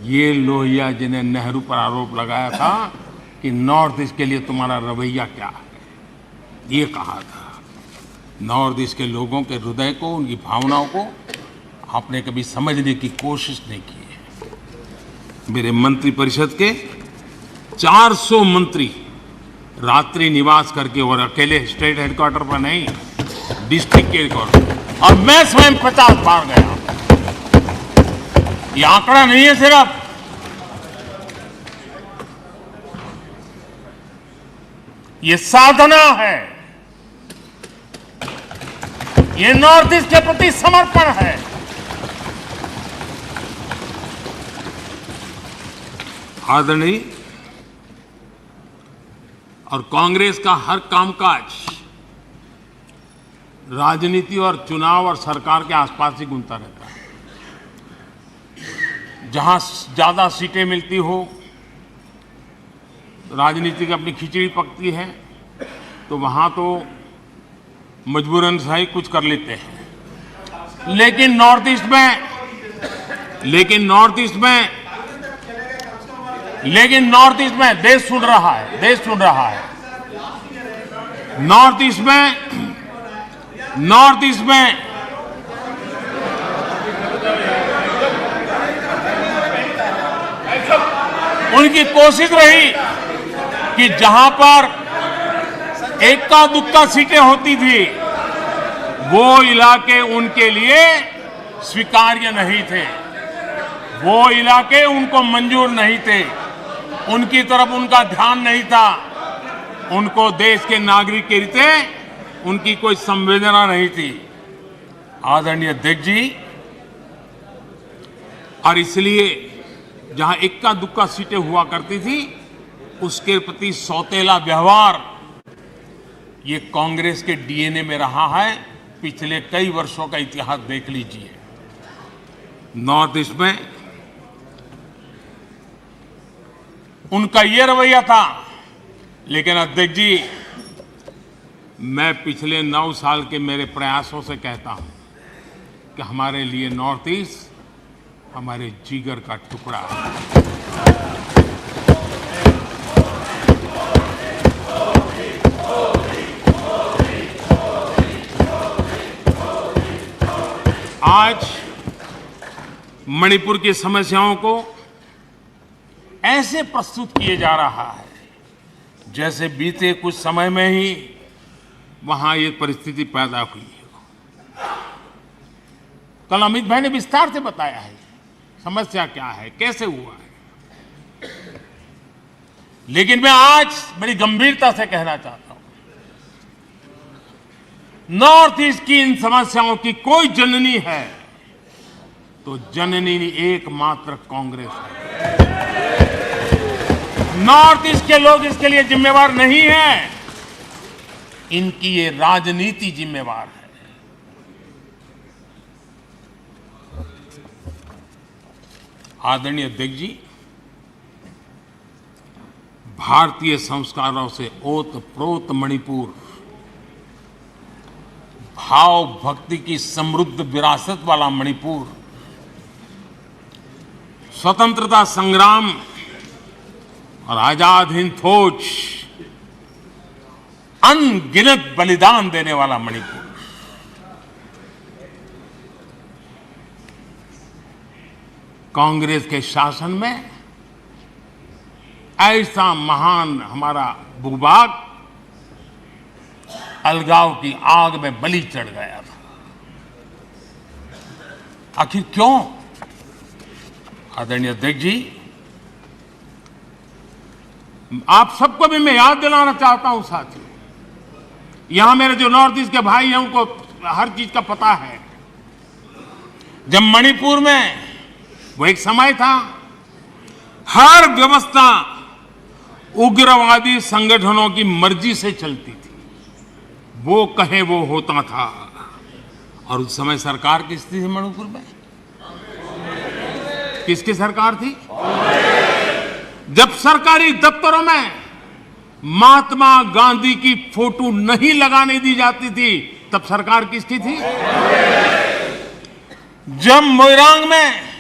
ये लोहिया जी ने नेहरू पर आरोप लगाया था कि नॉर्थ ईस्ट के लिए तुम्हारा रवैया क्या है, ये कहा था। नॉर्थ ईस्ट के लोगों के हृदय को, उनकी भावनाओं को आपने कभी समझने की कोशिश नहीं की है। मेरे मंत्रिपरिषद के 400 मंत्री रात्रि निवास करके, और अकेले स्टेट हेडक्वार्टर पर नहीं, डिस्ट्रिक्ट के हेडक्वार्टर, और मैं स्वयं 50 बार गया। ये आंकड़ा नहीं है सिर्फ, ये साधना है, ये नॉर्थ ईस्ट के प्रति समर्पण है। आदरणीय, और कांग्रेस का हर कामकाज राजनीति और चुनाव और सरकार के आसपास ही घूमता रहता है। जहां ज्यादा सीटें मिलती हो, राजनीति की अपनी खिचड़ी पकती है, तो वहां तो मजबूरन सही कुछ कर लेते हैं। लेकिन नॉर्थ ईस्ट में देश सुन रहा है, देश सुन रहा है। नॉर्थ ईस्ट में उनकी कोशिश रही कि जहां पर एक्का दुक्का सीटें होती थी, वो इलाके उनके लिए स्वीकार्य नहीं थे, वो इलाके उनको मंजूर नहीं थे, उनकी तरफ उनका ध्यान नहीं था, उनको देश के नागरिक के रीते उनकी कोई संवेदना नहीं थी। आदरणीय अध्यक्ष जी, और इसलिए जहां इक्का दुक्का सीटें हुआ करती थी, उसके प्रति सौतेला व्यवहार ये कांग्रेस के डीएनए में रहा है। पिछले कई वर्षों का इतिहास देख लीजिए। नॉर्थ ईस्ट में उनका ये रवैया था। लेकिन अध्यक्ष जी, मैं पिछले 9 साल के मेरे प्रयासों से कहता हूं कि हमारे लिए नॉर्थ ईस्ट हमारे जिगर का टुकड़ा है। आज मणिपुर की समस्याओं को ऐसे प्रस्तुत किए जा रहा है जैसे बीते कुछ समय में ही वहां ये परिस्थिति पैदा हुई है। कल अमित भाई ने विस्तार से बताया है समस्या क्या है, कैसे हुआ है। लेकिन मैं आज बड़ी गंभीरता से कहना चाहता हूं, नॉर्थ ईस्ट की इन समस्याओं की कोई जननी है तो जननी एकमात्र कांग्रेस है। नॉर्थ ईस्ट के लोग इसके लिए जिम्मेवार नहीं हैं, इनकी ये राजनीति जिम्मेवार है। आदरणीय अध्यक्ष जी, भारतीय संस्कारों से ओतप्रोत मणिपुर, भाव भक्ति की समृद्ध विरासत वाला मणिपुर, स्वतंत्रता संग्राम और आजाद हिंद फौज, अनगिनत बलिदान देने वाला मणिपुर, कांग्रेस के शासन में ऐसा महान हमारा भूभाग अलगाव की आग में बलि चढ़ गया था। आखिर क्यों? आदरणीय अध्यक्ष जी, आप सबको भी मैं याद दिलाना चाहता हूं साथियों, यहां मेरे जो नॉर्थ ईस्ट के भाई हैं उनको हर चीज का पता है। जब मणिपुर में वो एक समय था, हर व्यवस्था उग्रवादी संगठनों की मर्जी से चलती थी, वो कहे वो होता था। और उस समय सरकार किस थी मणिपुर में? किसकी सरकार थी? जब सरकारी दफ्तरों में महात्मा गांधी की फोटो नहीं लगाने दी जाती थी, तब सरकार किसकी थी? जब मोइरांग में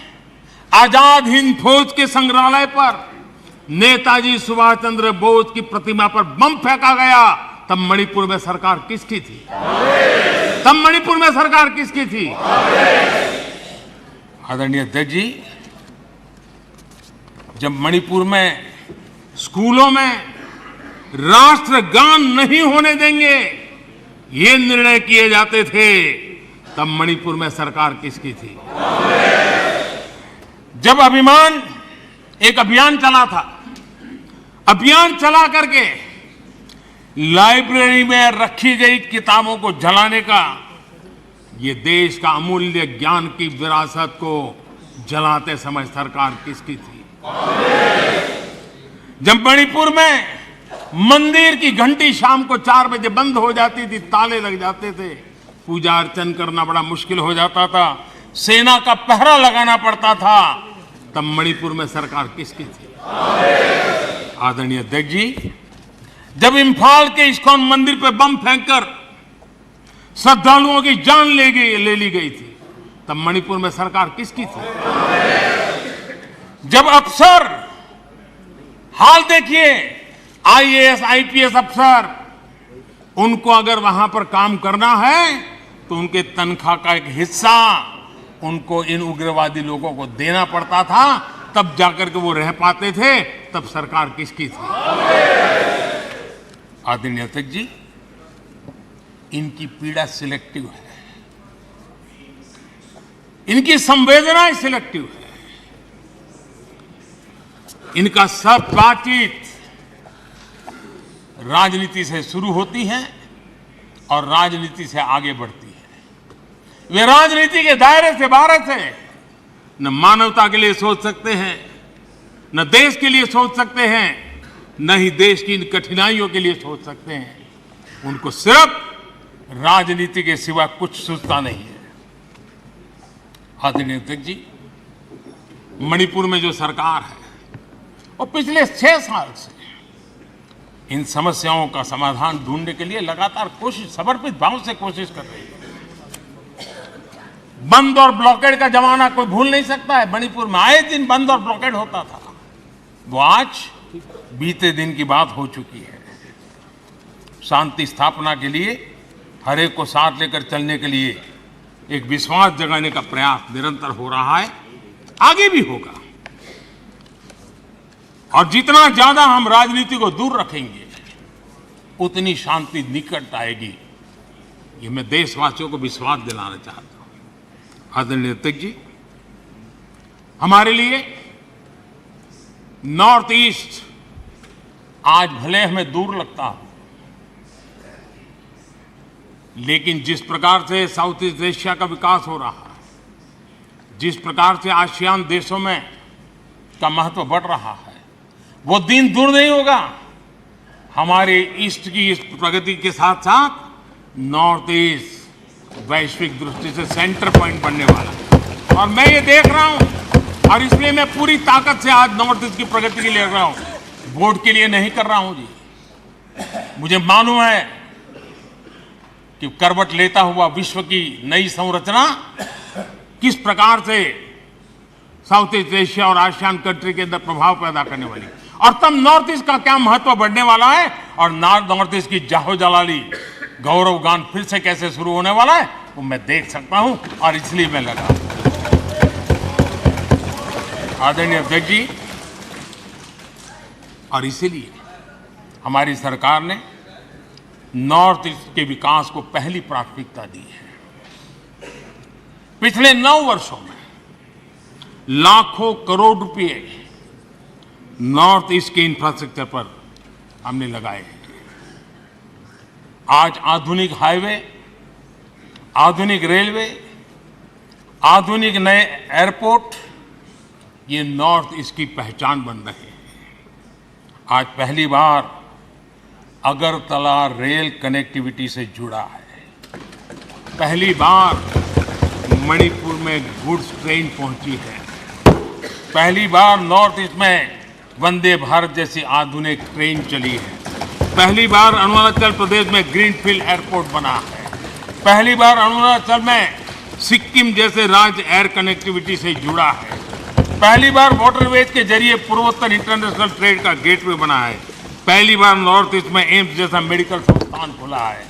आजाद हिंद फौज के संग्रहालय पर नेताजी सुभाष चंद्र बोस की प्रतिमा पर बम फेंका गया, तब मणिपुर में सरकार किसकी थी? तब मणिपुर में सरकार किसकी थी? आदरणीय अध्यक्ष जी, जब मणिपुर में स्कूलों में राष्ट्रगान नहीं होने देंगे ये निर्णय किए जाते थे, तब मणिपुर में सरकार किसकी थी? जब एक अभियान चला था, अभियान चला करके लाइब्रेरी में रखी गई किताबों को जलाने का, ये देश का अमूल्य ज्ञान की विरासत को जलाते समय सरकार किसकी थी? जब मणिपुर में मंदिर की घंटी शाम को 4 बजे बंद हो जाती थी, ताले लग जाते थे, पूजा अर्चन करना बड़ा मुश्किल हो जाता था, सेना का पहरा लगाना पड़ता था, तब मणिपुर में सरकार किसकी थी? आदरणीय अध्यक्ष जी, जब इम्फाल के इस्कॉन मंदिर पर बम फेंककर श्रद्धालुओं की जान ले ली गई थी, तब मणिपुर में सरकार किसकी थी? जब अफसर, हाल देखिए, आईएएस आईपीएस अफसर, उनको अगर वहां पर काम करना है तो उनके तनख्वाह का एक हिस्सा उनको इन उग्रवादी लोगों को देना पड़ता था, तब जाकर के वो रह पाते थे, तब सरकार किसकी थी? आदरणीय अध्यक्ष जी, इनकी पीड़ा सिलेक्टिव है, इनकी संवेदनाएं सिलेक्टिव है, इनका सब बातचीत राजनीति से शुरू होती है और राजनीति से आगे बढ़ती है। वे राजनीति के दायरे से बाहर से न मानवता के लिए सोच सकते हैं, न देश के लिए सोच सकते हैं, न ही देश की इन कठिनाइयों के लिए सोच सकते हैं। उनको सिर्फ राजनीति के सिवा कुछ सूझता नहीं है। आदरणीय अध्यक्ष जी, मणिपुर में जो सरकार है वो पिछले 6 साल से इन समस्याओं का समाधान ढूंढने के लिए लगातार समर्पित भाव से कोशिश कर रही है। बंद और ब्लॉकेड का जमाना कोई भूल नहीं सकता है। मणिपुर में आए दिन बंद और ब्लॉकेड होता था, वो आज बीते दिन की बात हो चुकी है। शांति स्थापना के लिए हर एक को साथ लेकर चलने के लिए एक विश्वास जगाने का प्रयास निरंतर हो रहा है, आगे भी होगा। और जितना ज्यादा हम राजनीति को दूर रखेंगे उतनी शांति निकट आएगी, ये मैं देशवासियों को विश्वास दिलाना चाहता हूं। आदरणीय अध्यक्ष जी, हमारे लिए नॉर्थ ईस्ट आज भले हमें दूर लगता हो, लेकिन जिस प्रकार से साउथ ईस्ट एशिया का विकास हो रहा है, जिस प्रकार से आसियान देशों में का महत्व बढ़ रहा है, वो दिन दूर नहीं होगा। हमारे ईस्ट की इस प्रगति के साथ साथ नॉर्थ ईस्ट वैश्विक दृष्टि से सेंटर पॉइंट बनने वाला है। और मैं ये देख रहा हूं, और इसलिए मैं पूरी ताकत से आज नॉर्थ ईस्ट की प्रगति के लिए लड़ रहा हूं। वोट के लिए नहीं कर रहा हूं जी। मुझे मालूम है कि करवट लेता हुआ विश्व की नई संरचना किस प्रकार से साउथ ईस्ट एशिया और आसियान कंट्री के अंदर प्रभाव पैदा करने वाली, और तब नॉर्थ ईस्ट का क्या महत्व बढ़ने वाला है, और नॉर्थ ईस्ट की जाहो जलाली गौरव गान फिर से कैसे शुरू होने वाला है, वो मैं देख सकता हूं, और इसलिए मैं लगा। आदरणीय अध्यक्ष जी, और इसीलिए हमारी सरकार ने नॉर्थ ईस्ट के विकास को पहली प्राथमिकता दी है। पिछले 9 वर्षों में लाखों करोड़ रुपए नॉर्थ ईस्ट के इंफ्रास्ट्रक्चर पर हमने लगाए हैं। आज आधुनिक हाईवे, आधुनिक रेलवे, आधुनिक नए एयरपोर्ट, ये नॉर्थ ईस्ट की पहचान बन रहे हैं। आज पहली बार अगरतला रेल कनेक्टिविटी से जुड़ा है। पहली बार मणिपुर में गुड्स ट्रेन पहुंची है। पहली बार नॉर्थ ईस्ट में वंदे भारत जैसी आधुनिक ट्रेन चली है। पहली बार अरुणाचल प्रदेश में ग्रीनफील्ड एयरपोर्ट बना है। पहली बार अरुणाचल में सिक्किम जैसे राज्य एयर कनेक्टिविटी से जुड़ा है। पहली बार वाटरवेज के जरिए पूर्वोत्तर इंटरनेशनल ट्रेड का गेटवे बना है। पहली बार नॉर्थ ईस्ट में एम्स जैसा मेडिकल संस्थान खुला है।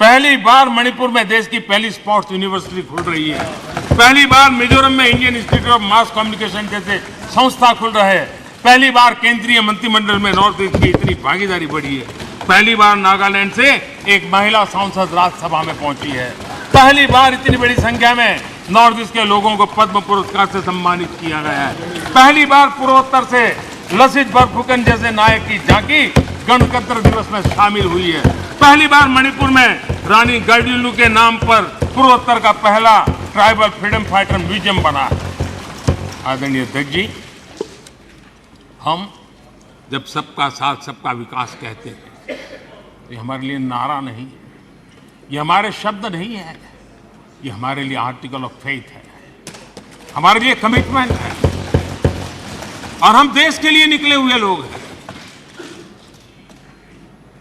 पहली बार मणिपुर में देश की पहली स्पोर्ट्स यूनिवर्सिटी खुल रही है। पहली बार मिजोरम में Indian institute of mass communication जैसे संस्था खुल रहे हैं। पहली बार केंद्रीय मंत्रिमंडल में नॉर्थ ईस्ट की इतनी भागीदारी बढ़ी है। पहली बार नागालैंड से एक महिला सांसद राज्यसभा में पहुंची है। पहली बार इतनी बड़ी संख्या में नॉर्थ ईस्ट के लोगों को पद्म पुरस्कार से सम्मानित किया गया है। पहली बार पूर्वोत्तर से लसित बरफुकन जैसे नायक की झांकी गणतंत्र दिवस में शामिल हुई है। पहली बार मणिपुर में रानी गाइडिंलिउ के नाम पर पूर्वोत्तर का पहला ट्राइबल फ्रीडम फाइटर म्यूजियम बना है। आदरणीय अध्यक्ष जी, हम जब सबका साथ सबका विकास कहते हैं, ये हमारे लिए नारा नहीं, ये हमारे शब्द नहीं है, ये हमारे लिए आर्टिकल ऑफ फेथ है, हमारे लिए कमिटमेंट है, और हम देश के लिए निकले हुए लोग हैं।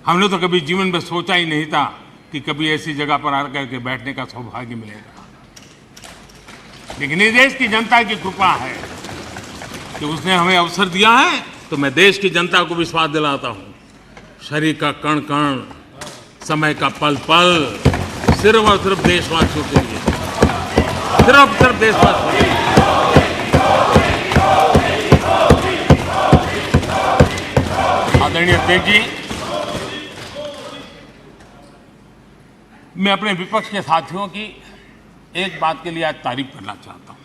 हमने तो कभी जीवन में सोचा ही नहीं था कि कभी ऐसी जगह पर आकर के बैठने का सौभाग्य मिलेगा, लेकिन ये देश की जनता की कृपा है कि उसने हमें अवसर दिया है। तो मैं देश की जनता को विश्वास दिलाता हूँ, शरीर का कण कण, समय का पल पल सिर्फ और सिर्फ देशवासियों के लिए, सिर्फ देशवासियों के लिए। आदरणीय अध्यक्ष जी, मैं अपने विपक्ष के साथियों की एक बात के लिए आज तारीफ करना चाहता हूं,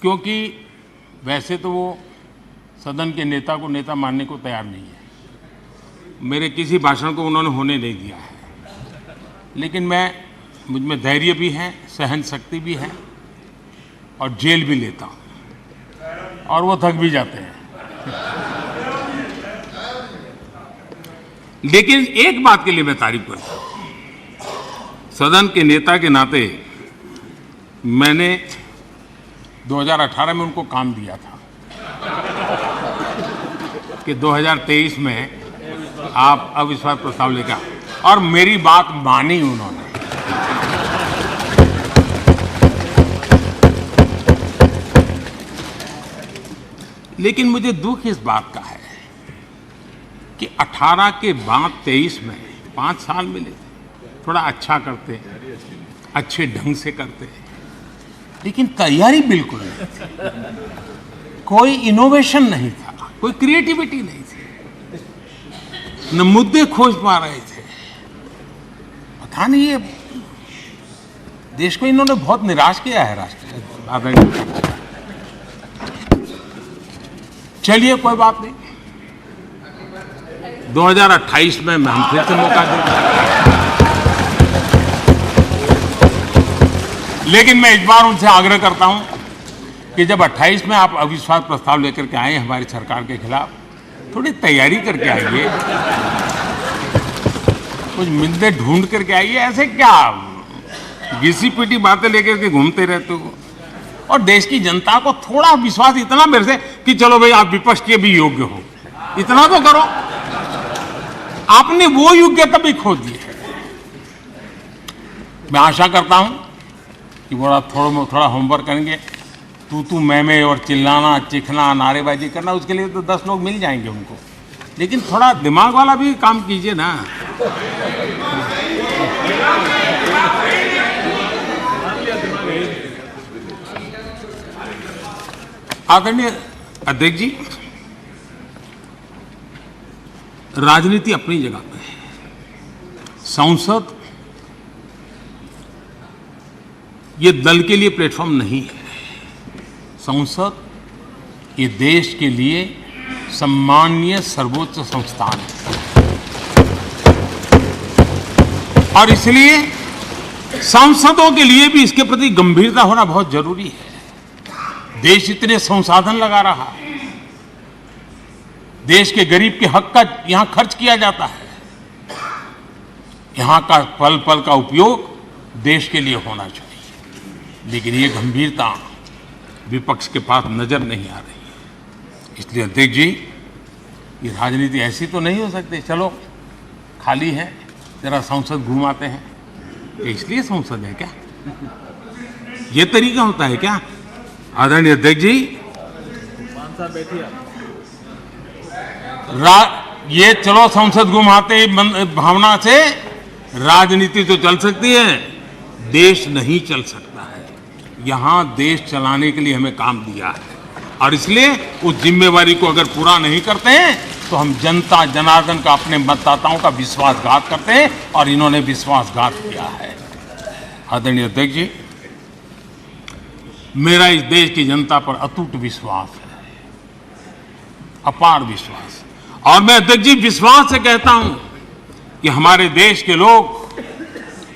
क्योंकि वैसे तो वो सदन के नेता को नेता मानने को तैयार नहीं है। मेरे किसी भाषण को उन्होंने होने नहीं दिया है, लेकिन मुझ में धैर्य भी है, सहन शक्ति भी है, और जेल भी लेता हूं, और वो थक भी जाते हैं। लेकिन एक बात के लिए मैं तारीफ करता हूं, सदन के नेता के नाते मैंने 2018 में उनको काम दिया था कि 2023 में आप अविश्वास प्रस्ताव लेकर, और मेरी बात मानी उन्होंने। लेकिन मुझे दुख इस बात का है कि 18 के बाद 23 में 5 साल मिले थे, थोड़ा अच्छा करते, अच्छे ढंग से करते, लेकिन तैयारी बिल्कुल नहीं थी, कोई इनोवेशन नहीं था, कोई क्रिएटिविटी नहीं थी, न मुद्दे खोज पा रहे थे। पता नहीं, ये देश को इन्होंने बहुत निराश किया है। राष्ट्र चलिए, कोई बात नहीं, 2028 में हम फिर से मौका देंगे। लेकिन मैं इस बार उनसे आग्रह करता हूं कि जब 28 में आप अविश्वास प्रस्ताव लेकर के आए हमारी सरकार के खिलाफ, थोड़ी तैयारी करके आइए, कुछ मुद्दे ढूंढ करके आइए। ऐसे क्या घिसी पिटी बातें लेकर के घूमते रहते हो? और देश की जनता को थोड़ा विश्वास इतना मेरे से कि चलो भाई, आप विपक्ष के भी योग्य हो, इतना तो करो। आपने वो योग्यता भी खो दी है। मैं आशा करता हूं कि थोड़ा होमवर्क करेंगे। तू मैं और चिल्लाना, चिखना, नारेबाजी करना, उसके लिए तो 10 लोग मिल जाएंगे उनको, लेकिन थोड़ा दिमाग वाला भी काम कीजिए ना। आदरणीय अध्यक्ष जी, राजनीति अपनी जगह पे है। संसद ये दल के लिए प्लेटफॉर्म नहीं है। संसद ये देश के लिए सम्माननीय सर्वोच्च संस्थान है, और इसलिए सांसदों के लिए भी इसके प्रति गंभीरता होना बहुत जरूरी है। देश इतने संसाधन लगा रहा है, देश के गरीब के हक का यहां खर्च किया जाता है, यहां का पल पल का उपयोग देश के लिए होना चाहिए, लेकिन ये गंभीरता विपक्ष के पास नजर नहीं आ रही है। इसलिए अध्यक्ष जी, ये राजनीति ऐसी तो नहीं हो सकती, चलो खाली है, जरा संसद घुमाते हैं, इसलिए संसद है क्या? ये तरीका होता है क्या? आदरणीय अध्यक्ष जी, ये चलो संसद घुमाते भावना से राजनीति तो चल सकती है, देश नहीं चल सकता है। यहाँ देश चलाने के लिए हमें काम दिया है और इसलिए उस जिम्मेवारी को अगर पूरा नहीं करते हैं तो हम जनता जनार्दन का, अपने मतदाताओं का विश्वासघात करते हैं और इन्होंने विश्वासघात किया है। आदरणीय अध्यक्ष जी, मेरा इस देश की जनता पर अटूट विश्वास है, अपार विश्वास। और मैं अध्यक्ष जी विश्वास से कहता हूं कि हमारे देश के लोग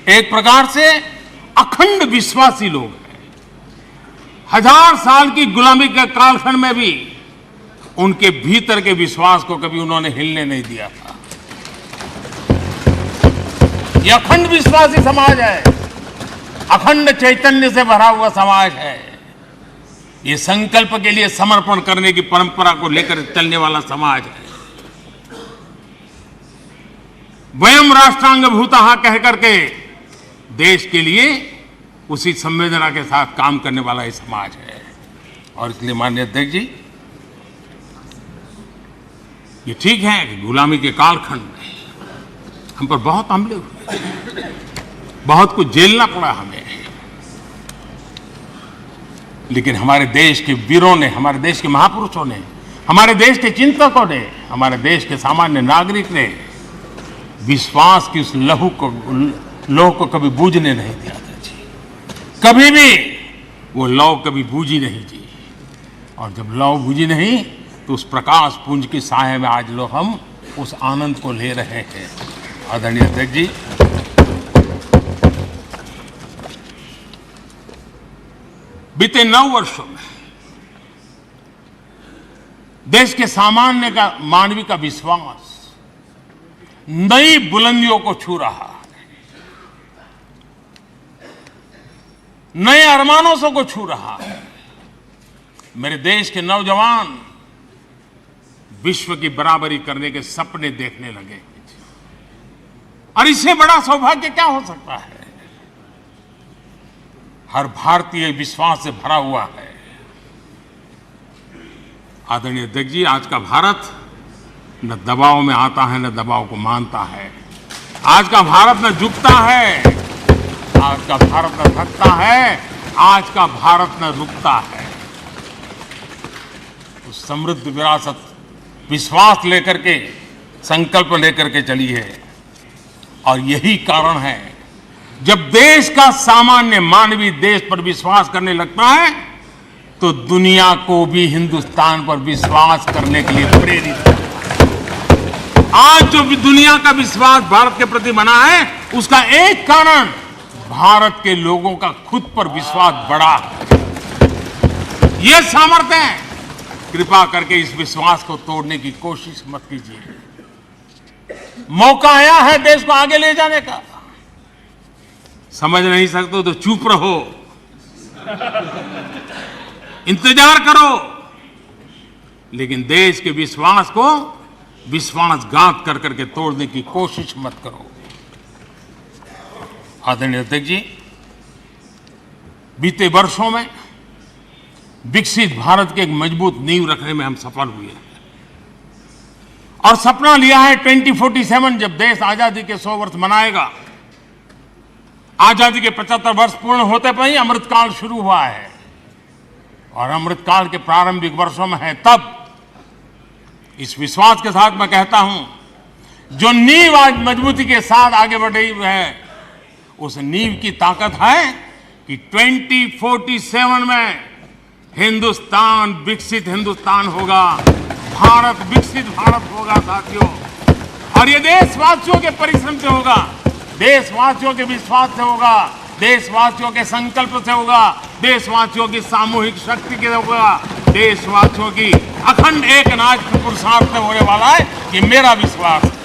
एक प्रकार से अखंड विश्वासी लोग हैं। 1000 साल की गुलामी के कालखंड में भी उनके भीतर के विश्वास को कभी उन्होंने हिलने नहीं दिया था। यह अखंड विश्वासी समाज है, अखंड चैतन्य से भरा हुआ समाज है। ये संकल्प के लिए समर्पण करने की परंपरा को लेकर चलने वाला समाज है। वयम राष्ट्रांग भूतः कह करके देश के लिए उसी संवेदना के साथ काम करने वाला ये समाज है। और इसलिए माननीय अध्यक्ष जी, ये ठीक है कि गुलामी के कालखंड में हम पर बहुत हमले हुए, बहुत कुछ झेलना पड़ा हमें, लेकिन हमारे देश के वीरों ने, हमारे देश के महापुरुषों ने, हमारे देश के चिंतकों ने, हमारे देश के सामान्य नागरिक ने विश्वास की उस लौ को कभी बूझने नहीं दिया था जी। कभी भी वो लौ कभी बूझी नहीं जी। और जब लौ बूझी नहीं तो उस प्रकाश पुंज की साए में आज लोग हम उस आनंद को ले रहे हैं। आदरणीय अध्यक्ष जी, बीते 9 वर्षों में देश के सामान्य का, मानवीय का विश्वास नई बुलंदियों को छू रहा है, नए अरमानों से को छू रहा है। मेरे देश के नौजवान विश्व की बराबरी करने के सपने देखने लगे और इससे बड़ा सौभाग्य क्या हो सकता है। हर भारतीय विश्वास से भरा हुआ है। आदरणीय अध्यक्ष जी, आज का भारत न दबाव में आता है न दबाव को मानता है। आज का भारत न झुकता है, आज का भारत न थकता है, आज का भारत न रुकता है। तो समृद्ध विरासत विश्वास लेकर के, संकल्प लेकर के चली है। और यही कारण है, जब देश का सामान्य मानवीय देश पर विश्वास करने लगता है तो दुनिया को भी हिंदुस्तान पर विश्वास करने के लिए प्रेरित करता है। आज जो भी दुनिया का विश्वास भारत के प्रति बना है, उसका एक कारण भारत के लोगों का खुद पर विश्वास बढ़ा है। यह सामर्थ्य है। कृपा करके इस विश्वास को तोड़ने की कोशिश मत कीजिए। मौका आया है देश को आगे ले जाने का। समझ नहीं सकते तो चुप रहो, इंतजार करो, लेकिन देश के विश्वास को विश्वासघात कर करके तोड़ने की कोशिश मत करो। आदरणीय अध्यक्ष जी, बीते वर्षों में विकसित भारत के एक मजबूत नींव रखने में हम सफल हुए हैं और सपना लिया है 2047 जब देश आजादी के 100 वर्ष मनाएगा। आजादी के 75 वर्ष पूर्ण होते पर ही अमृतकाल शुरू हुआ है और अमृतकाल के प्रारंभिक वर्षों में है। तब इस विश्वास के साथ मैं कहता हूं, जो नींव आज मजबूती के साथ आगे बढ़ रही है, उस नींव की ताकत है कि 2047 में हिंदुस्तान विकसित हिंदुस्तान होगा, भारत विकसित भारत होगा साथियों। और ये देशवासियों के परिश्रम से होगा, देशवासियों के विश्वास से होगा, देशवासियों के संकल्प से होगा, देशवासियों की सामूहिक शक्ति से होगा, देशवासियों की अखंड एक नाच पुरुषार्थ से होने वाला है। ये मेरा विश्वास है।